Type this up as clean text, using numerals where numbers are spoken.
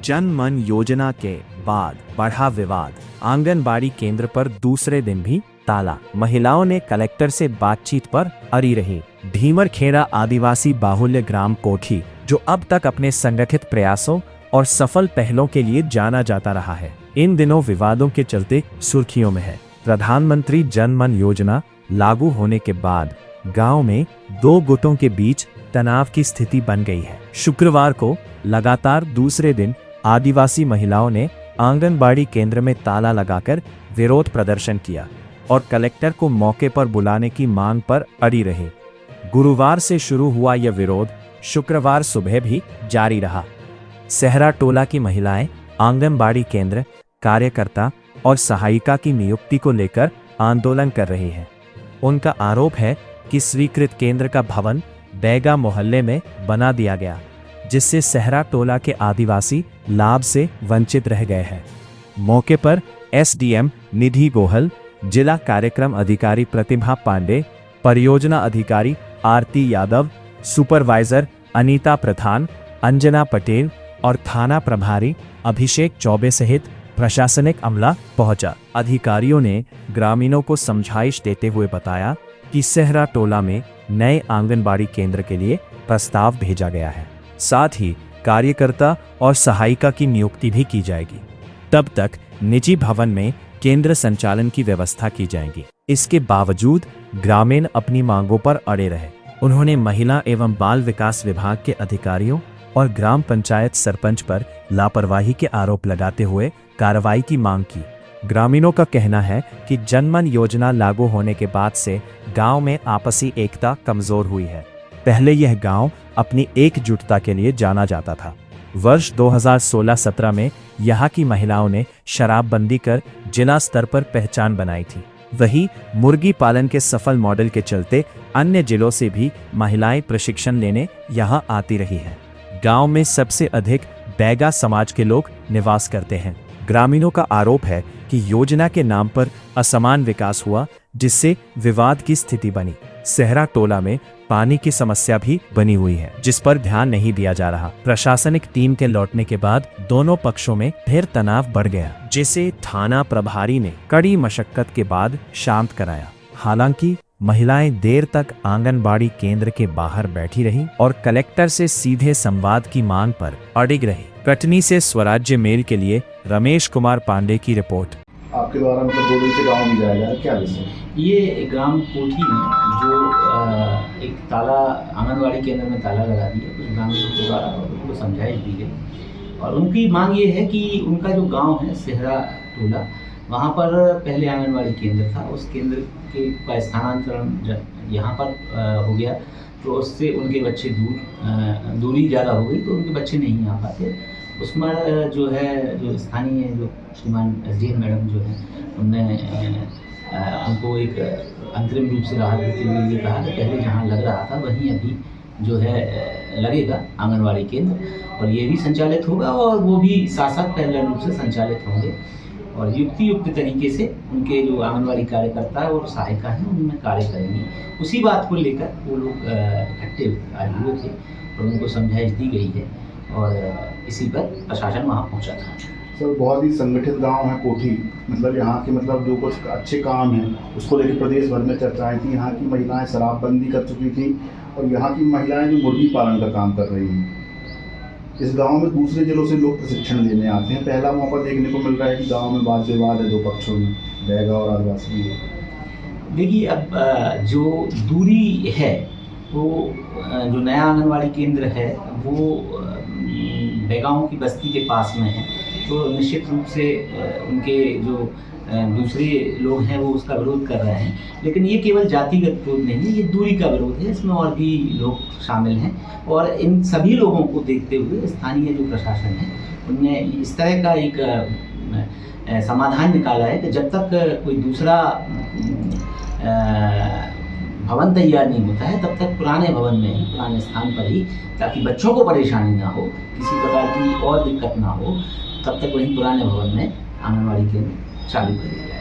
जन मन योजना के बाद बढ़ा विवाद। आंगनबाड़ी केंद्र पर दूसरे दिन भी ताला। महिलाओं ने कलेक्टर से बातचीत पर अड़ी रही। ढीमरखेड़ा आदिवासी बाहुल्य ग्राम कोठी, जो अब तक अपने संगठित प्रयासों और सफल पहलों के लिए जाना जाता रहा है, इन दिनों विवादों के चलते सुर्खियों में है। प्रधानमंत्री जन मन योजना लागू होने के बाद गांव में दो गुटों के बीच तनाव की स्थिति बन गई है। शुक्रवार को लगातार दूसरे दिन आदिवासी महिलाओं ने आंगनबाड़ी केंद्र में ताला लगाकर विरोध प्रदर्शन किया और कलेक्टर को मौके पर बुलाने की मांग पर अड़ी रहे। गुरुवार से शुरू हुआ यह विरोध शुक्रवार सुबह भी जारी रहा। सहरा टोला की महिलाएं आंगनबाड़ी केंद्र कार्यकर्ता और सहायिका की नियुक्ति को लेकर आंदोलन कर रही हैं। उनका आरोप है कि स्वीकृत केंद्र का भवन बैगा मोहल्ले में बना दिया गया, जिससे सहरा टोला के आदिवासी लाभ से वंचित रह गए हैं। मौके पर एसडीएम निधि गोहल, जिला कार्यक्रम अधिकारी प्रतिभा पांडे, परियोजना अधिकारी आरती यादव, सुपरवाइजर अनीता प्रधान, अंजना पटेल और थाना प्रभारी अभिषेक चौबे सहित प्रशासनिक अमला पहुंचा। अधिकारियों ने ग्रामीणों को समझाइश देते हुए बताया कि सहरा टोला में नए आंगनबाड़ी केंद्र के लिए प्रस्ताव भेजा गया है। साथ ही कार्यकर्ता और सहायिका की नियुक्ति भी की जाएगी। तब तक निजी भवन में केंद्र संचालन की व्यवस्था की जाएगी। इसके बावजूद ग्रामीण अपनी मांगों पर अड़े रहे। उन्होंने महिला एवं बाल विकास विभाग के अधिकारियों और ग्राम पंचायत सरपंच पर लापरवाही के आरोप लगाते हुए कार्रवाई की मांग की। ग्रामीणों का कहना है कि जनमन योजना लागू होने के बाद से गांव में आपसी एकता कमजोर हुई है। पहले यह गांव अपनी एकजुटता के लिए जाना जाता था। वर्ष 2016-17 में यहां की महिलाओं ने शराबबंदी कर जिला स्तर पर पहचान बनाई थी। वहीं मुर्गी पालन के सफल मॉडल के चलते अन्य जिलों से भी महिलाएं प्रशिक्षण लेने यहां आती रही हैं। गांव में सबसे अधिक बैगा समाज के लोग निवास करते हैं। ग्रामीणों का आरोप है कि योजना के नाम पर असमान विकास हुआ, जिससे विवाद की स्थिति बनी। सहरा टोला में पानी की समस्या भी बनी हुई है, जिस पर ध्यान नहीं दिया जा रहा। प्रशासनिक टीम के लौटने के बाद दोनों पक्षों में फिर तनाव बढ़ गया, जिसे थाना प्रभारी ने कड़ी मशक्कत के बाद शांत कराया। हालांकि महिलाएं देर तक आंगनबाड़ी केंद्र के बाहर बैठी रहीं और कलेक्टर से सीधे संवाद की मांग पर अडिग रही। कटनी से स्वराज्य मेल के लिए रमेश कुमार पांडे की रिपोर्ट। आपके द्वारा मतलब 2 दिन से गाँव में जाया जा रहा है, क्या विषय? ये ग्राम कोठी में जो एक ताला आंगनबाड़ी केंद्र में ताला लगा दिया, कुछ ग्रामीणों के द्वारा उनको समझाइश दी गई और उनकी मांग ये है कि उनका जो गांव है सहरा टोला, वहाँ पर पहले आंगनबाड़ी केंद्र था। उस केंद्र का स्थानांतरण यहाँ पर हो गया, तो उससे उनके बच्चे दूरी ज़्यादा हो गई, तो उनके बच्चे नहीं आ पाते। उसमें जो है जो स्थानीय जो श्रीमान एसडीएम मैडम जो है, उनने हमको एक अंतरिम रूप से राहत देते हुए ये कहा कि पहले जहाँ लग रहा था वहीं अभी जो है लगेगा आंगनबाड़ी केंद्र और ये भी संचालित होगा और वो भी साथ पैरेलल रूप से संचालित होंगे और युक्त तरीके से उनके जो आंगनबाड़ी कार्यकर्ता और सहायिका हैं उनमें कार्य करेंगे। उसी बात को लेकर वो लोग इकट्ठे आए हुए थे और उनको समझाइश दी गई है और इसी पर प्रशासन वहाँ पहुँचा था। सर, बहुत ही संगठित गांव है कोठी, मतलब यहाँ के मतलब जो कुछ अच्छे काम हैं उसको लेकर प्रदेश भर में चर्चाएं थी। यहाँ की महिलाएं शराबबंदी कर चुकी थी और यहाँ की महिलाएं जो मुर्गी पालन का काम कर रही हैं। इस गांव में दूसरे जिलों से लोग प्रशिक्षण लेने आते हैं। पहला मौका देखने को मिल रहा है कि गांव में वाद विवाद है दो पक्षों में, बैगा और आदिवासी। देखिए, अब जो दूरी है वो जो नया आंगनबाड़ी केंद्र है वो बैगाओं की बस्ती के पास में है, तो निश्चित रूप से उनके जो दूसरे लोग हैं वो उसका विरोध कर रहे हैं। लेकिन ये केवल जातिगत विरोध नहीं है, ये दूरी का विरोध है। इसमें और भी लोग शामिल हैं और इन सभी लोगों को देखते हुए स्थानीय जो प्रशासन है उनने इस तरह का एक समाधान निकाला है कि जब तक कोई दूसरा भवन तैयार नहीं होता है तब तक पुराने भवन में ही, पुराने स्थान पर ही, ताकि बच्चों को परेशानी ना हो, किसी प्रकार की और दिक्कत ना हो, तब तक वहीं पुराने भवन में आंगनबाड़ी केंद्र चालू करेंगे।